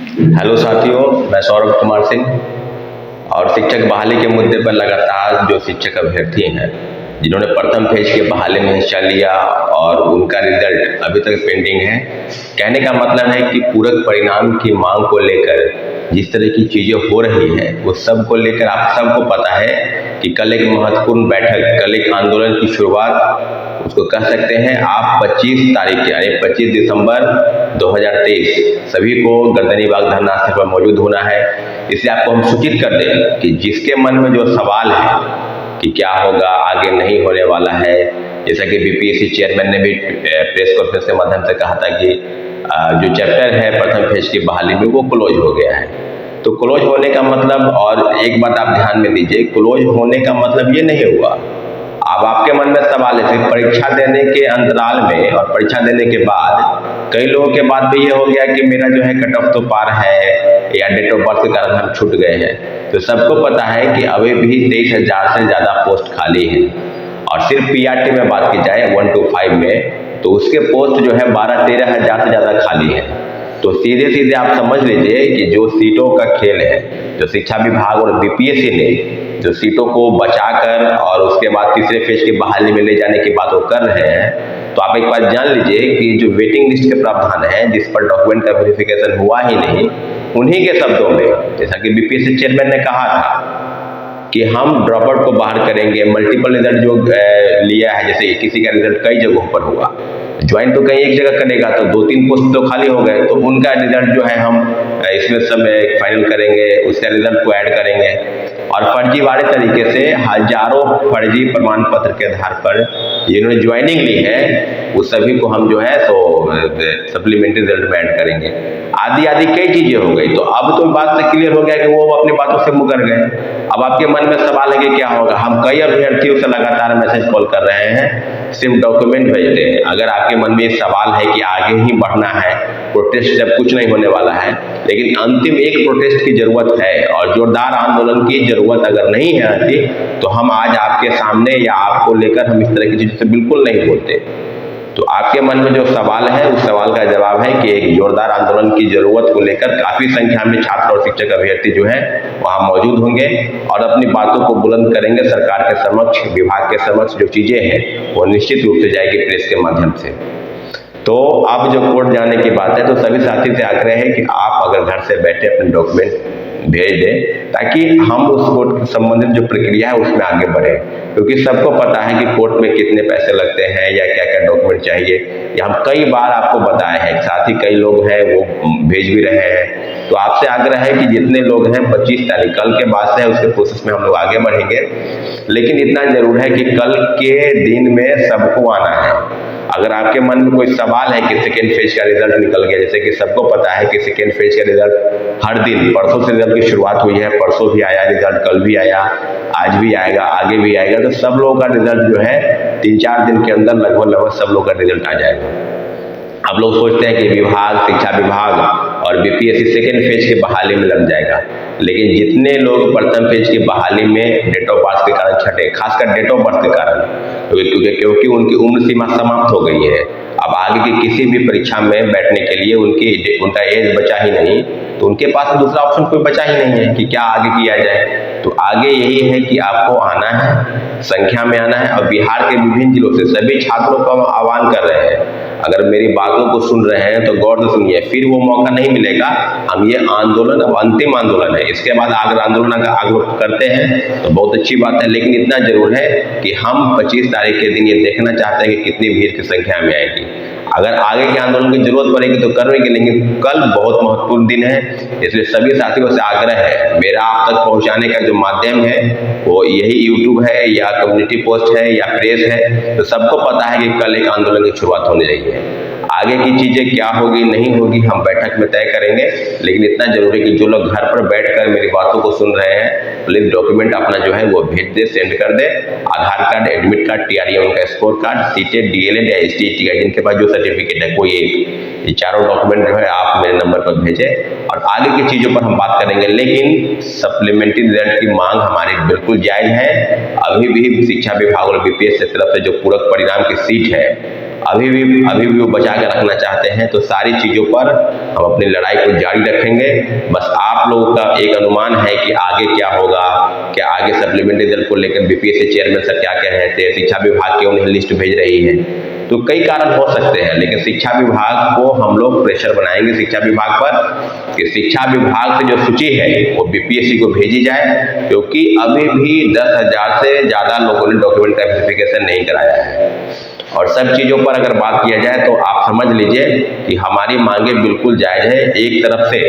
Hello साथियों, मैं सौरभ कुमार सिंह और शिक्षक बहाली के मुद्दे पर लगातार जो शिक्षक अभ्यर्थी हैं जिन्होंने प्रथम फेज के बहाली में हिस्सा लिया और उनका रिजल्ट अभी तक पेंडिंग है। कहने का मतलब है कि पूरक परिणाम की मांग को लेकर जिस तरह की चीज़ें हो रही है उस सब को लेकर आप सबको पता है कि कल एक महत्वपूर्ण बैठक, कल एक आंदोलन की शुरुआत उसको कह सकते हैं आप 25 तारीख यानी 25 दिसंबर 2023 सभी को गर्दनी बाग धरना स्थल पर मौजूद होना है। इसलिए आपको हम सूचित कर दें कि जिसके मन में जो सवाल है कि क्या होगा, आगे नहीं होने वाला है, जैसा कि बीपीएससी चेयरमैन ने भी प्रेस कॉन्फ्रेंस के माध्यम से कहा था कि जो चैप्टर है प्रथम फेज की बहाली में वो क्लोज हो गया है। तो क्लोज होने का मतलब, और एक बात आप ध्यान में दीजिए, क्लोज होने का मतलब ये नहीं हुआ। अब आपके मन में सवाल है कि परीक्षा देने के अंतराल में और परीक्षा देने के बाद कई लोगों के बाद भी ये हो गया कि मेरा जो है कट ऑफ तो पार है या डेट ऑफ बर्थ के कारण हम छूट गए हैं। तो सबको पता है कि अभी भी 23,000 से ज़्यादा पोस्ट खाली हैं और सिर्फ पीआरटी में बात की जाए 1 to 5 में तो उसके पोस्ट जो है 12-13 हज़ार से ज़्यादा खाली है। तो सीधे सीधे आप समझ लीजिए कि जो सीटों का खेल है, जो शिक्षा विभाग और बीपीएससी ने जो सीटों को बचाकर और उसके बाद तीसरे फेज की बहाली में ले जाने की बात वो कर रहे हैं, तो आप एक बात जान लीजिए कि जो वेटिंग लिस्ट के प्रावधान है जिस पर डॉक्यूमेंट का वेरिफिकेशन हुआ ही नहीं, उन्हीं के शब्दों में जैसा कि बीपीएससी चेयरमैन ने कहा था कि हम ड्रॉप आउट को बाहर करेंगे, मल्टीपल रिजल्ट जो लिया है, जैसे किसी का रिजल्ट कई जगहों पर हुआ, ज्वाइन तो कहीं एक जगह करेगा तो 2-3 पोस्ट तो खाली हो गए, तो उनका रिजल्ट जो है हम इसमें सब फाइनल करेंगे, उसका रिजल्ट को ऐड करेंगे और फर्जीवाड़े तरीके से हजारों फर्जी प्रमाण पत्र के आधार पर जिन्होंने ज्वाइनिंग ली है उस सभी को हम जो है तो सप्लीमेंट्री रिजल्ट में ऐड करेंगे। आदि आदि कई चीजें हो गई। तो अब तो बात से क्लियर हो गया कि वो अपनी बातों से मुकर गए। अब आपके मन में सवाल है कि क्या होगा। हम कई अभ्यर्थियों से लगातार मैसेज कॉल कर रहे हैं, सिर्फ डॉक्यूमेंट भेजते हैं। अगर आपके मन में सवाल है कि आगे ही बढ़ना है, प्रोटेस्ट जब कुछ नहीं होने वाला है, लेकिन अंतिम एक प्रोटेस्ट की जरूरत है और जोरदार आंदोलन की जरूरत अगर नहीं है आती तो हम आज आपके सामने या आपको लेकर हम इस तरह की चीजों से बिल्कुल नहीं बोलते। तो आपके मन में जो सवाल है उस सवाल का जवाब है कि एक जोरदार आंदोलन की जरूरत को लेकर काफी संख्या में छात्र और शिक्षक अभ्यर्थी जो है वहां मौजूद होंगे और अपनी बातों को बुलंद करेंगे सरकार के समक्ष, विभाग के समक्ष। जो चीजें हैं वो निश्चित रूप से जाएगी प्रेस के माध्यम से। तो अब जो कोर्ट जाने की बात है तो सभी साथी से आग्रह है कि आप अगर घर से बैठे अपने डॉक्यूमेंट भेज दें ताकि हम उस कोर्ट से संबंधित जो प्रक्रिया है उसमें आगे बढ़े, क्योंकि सबको पता है कि कोर्ट में कितने पैसे लगते हैं या क्या क्या डॉक्यूमेंट चाहिए। या हम कई बार आपको बताए हैं, साथ ही कई लोग हैं वो भेज भी रहे हैं। तो आपसे आग्रह है कि जितने लोग हैं 25 तारीख कल के बाद से उसके प्रोसेस में हम लोग आगे बढ़ेंगे, लेकिन इतना जरूर है कि कल के दिन में सबको आना है। अगर आपके मन में कोई सवाल है कि सेकेंड फेज का रिजल्ट निकल गया, जैसे कि सबको पता है कि सेकेंड फेज का रिजल्ट हर दिन, परसों से रिजल्ट की शुरुआत हुई है, परसों भी आया रिजल्ट, कल भी आया, आज भी आएगा, आगे भी आएगा। तो सब लोगों का रिजल्ट जो है 3-4 दिन के अंदर लगभग सब लोगों का रिजल्ट आ जाएगा। अब लोग सोचते हैं कि विभाग, शिक्षा विभाग और बीपीएससी सेकेंड फेज की बहाली में लग जाएगा, लेकिन जितने लोग प्रथम फेज की बहाली में डेट ऑफ बर्थ के कारण छठे, खासकर डेट ऑफ बर्थ के कारण, क्योंकि उनकी उम्र सीमा समाप्त हो गई है, अब आगे की किसी भी परीक्षा में बैठने के लिए उनका एज बचा ही नहीं, तो उनके पास दूसरा ऑप्शन कोई बचा ही नहीं है कि क्या आगे किया जाए। तो आगे यही है कि आपको आना है, संख्या में आना है और बिहार के विभिन्न जिलों से सभी छात्रों को हम आह्वान कर रहे हैं। अगर मेरी बातों को सुन रहे हैं तो गौर से सुनिए, फिर वो मौका नहीं मिलेगा। हम ये आंदोलन अब अंतिम आंदोलन है, इसके बाद अगर आंदोलन का आगे करते हैं तो बहुत अच्छी बात है, लेकिन इतना जरूर है कि हम 25 तारीख के दिन ये देखना चाहते हैं कि कितनी भीड़ की संख्या में आएगी। अगर आगे के आंदोलन की जरूरत पड़ेगी तो करेंगे, लेकिन कल बहुत महत्वपूर्ण दिन है, इसलिए सभी साथियों से आग्रह है, मेरा आप तक पहुंचाने का जो माध्यम है वो यही यूट्यूब है या कम्युनिटी पोस्ट है या प्रेस है। तो सबको पता है कि कल एक आंदोलन की शुरुआत होने रही है। आगे की चीजें क्या होगी नहीं होगी हम बैठक में तय करेंगे, लेकिन इतना जरूरी है कि जो लोग घर पर बैठकर मेरी बातों को सुन रहे हैं प्लीज डॉक्यूमेंट अपना जो है वो भेज दे, सेंड कर दे। आधार कार्ड, एडमिट कार्ड, टीआरई का स्कोर कार्ड, सीटेट, डीएलएड या एसटीईटी का जिनके पास जो सर्टिफिकेट है कोई एक, ये चारों डॉक्यूमेंट जो है आप मेरे नंबर पर भेजें और आगे की चीजों पर हम बात करेंगे। लेकिन सप्लीमेंट्री रिजल्ट की मांग हमारी बिल्कुल जायज है। अभी भी शिक्षा विभाग और बीपीएससी की तरफ से जो पूरक परिणाम की सीट है अभी भी वो बचा के रखना चाहते हैं, तो सारी चीज़ों पर हम अपनी लड़ाई को जारी रखेंगे। बस आप लोगों का एक अनुमान है कि आगे क्या होगा, क्या आगे सप्लीमेंट्री दल को लेकर बीपीएससी चेयरमैन सर क्या कह रहे थे, शिक्षा विभाग क्यों नहीं लिस्ट भेज रही है, तो कई कारण हो सकते हैं। लेकिन शिक्षा विभाग को हम लोग प्रेशर बनाएंगे शिक्षा विभाग पर कि शिक्षा विभाग से जो सूची है वो बीपीएससी को भेजी जाए, क्योंकि अभी भी 10,000 से ज़्यादा लोगों ने डॉक्यूमेंट का वेरिफिकेशन नहीं कराया है। और सब चीज़ों पर अगर बात किया जाए तो आप समझ लीजिए कि हमारी मांगे बिल्कुल जायज़ है। एक तरफ से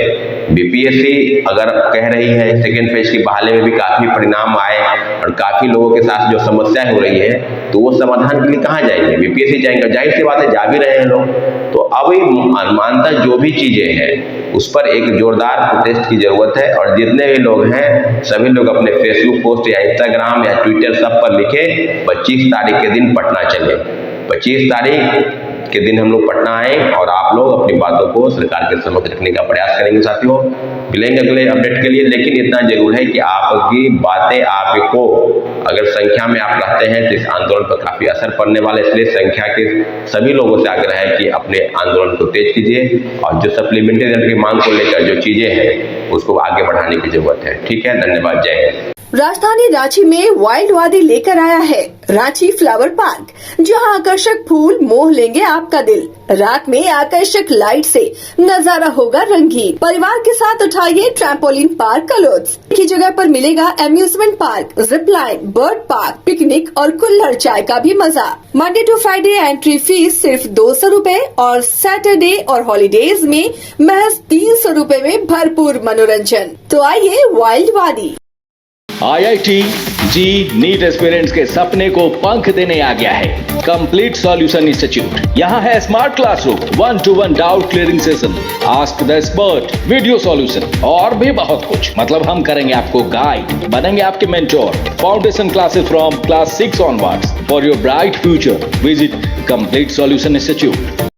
बीपीएससी अगर कह रही है सेकेंड फेज की बहाली में भी काफ़ी परिणाम आए और काफ़ी लोगों के साथ जो समस्या हो रही है, तो वो समाधान के लिए कहाँ जाएंगे, बीपीएससी जाएंगे। जाहिर सी बात है, जा भी रहे हैं लोग। तो अब अनुमानतः जो भी चीज़ें हैं उस पर एक जोरदार प्रोटेस्ट की जरूरत है। और जितने भी लोग हैं सभी लोग अपने फेसबुक पोस्ट या इंस्टाग्राम या ट्विटर सब पर लिखे 25 तारीख के दिन पटना चले। 25 तारीख के दिन हम लोग पटना आए और आप लोग अपनी बातों को सरकार के समक्ष रखने का प्रयास करेंगे। साथियों, मिलेंगे अगले अपडेट के लिए, लेकिन इतना जरूर है कि आपकी बातें, आपको अगर संख्या में आप रहते हैं तो इस आंदोलन पर काफी असर पड़ने वाला है। इसलिए संख्या के सभी लोगों से आग्रह है कि अपने आंदोलन को तेज कीजिए और जो सप्लीमेंट्री दल की मांग को लेकर जो चीजें हैं उसको आगे बढ़ाने की जरूरत है। ठीक है, धन्यवाद, जय हिंद। राजधानी रांची में वाइल्ड वादी लेकर आया है रांची फ्लावर पार्क, जहां आकर्षक फूल मोह लेंगे आपका दिल। रात में आकर्षक लाइट से नजारा होगा रंगीन। परिवार के साथ उठाइए ट्रैम्पोलिन पार्क का लुत्फ। की जगह पर मिलेगा amusement park, zip line, bird park, picnic और कुल्हड़ चाय का भी मजा। Monday to Friday entry fee सिर्फ 200 रूपए और सैटरडे और हॉलीडेज में महज 300 रूपए में भरपूर मनोरंजन। तो आइए वाइल्ड वादी। IIT जी नीट एस्पिरेंट्स के सपने को पंख देने आ गया है कंप्लीट सॉल्यूशन इंस्टीट्यूट। यहाँ है smart classroom, 1-to-1 doubt clearing session, ask the expert, video solution और भी बहुत कुछ। मतलब हम करेंगे आपको गाइड, बनेंगे आपके mentor. Foundation classes from class 6 onwards for your bright future. Visit complete solution institute.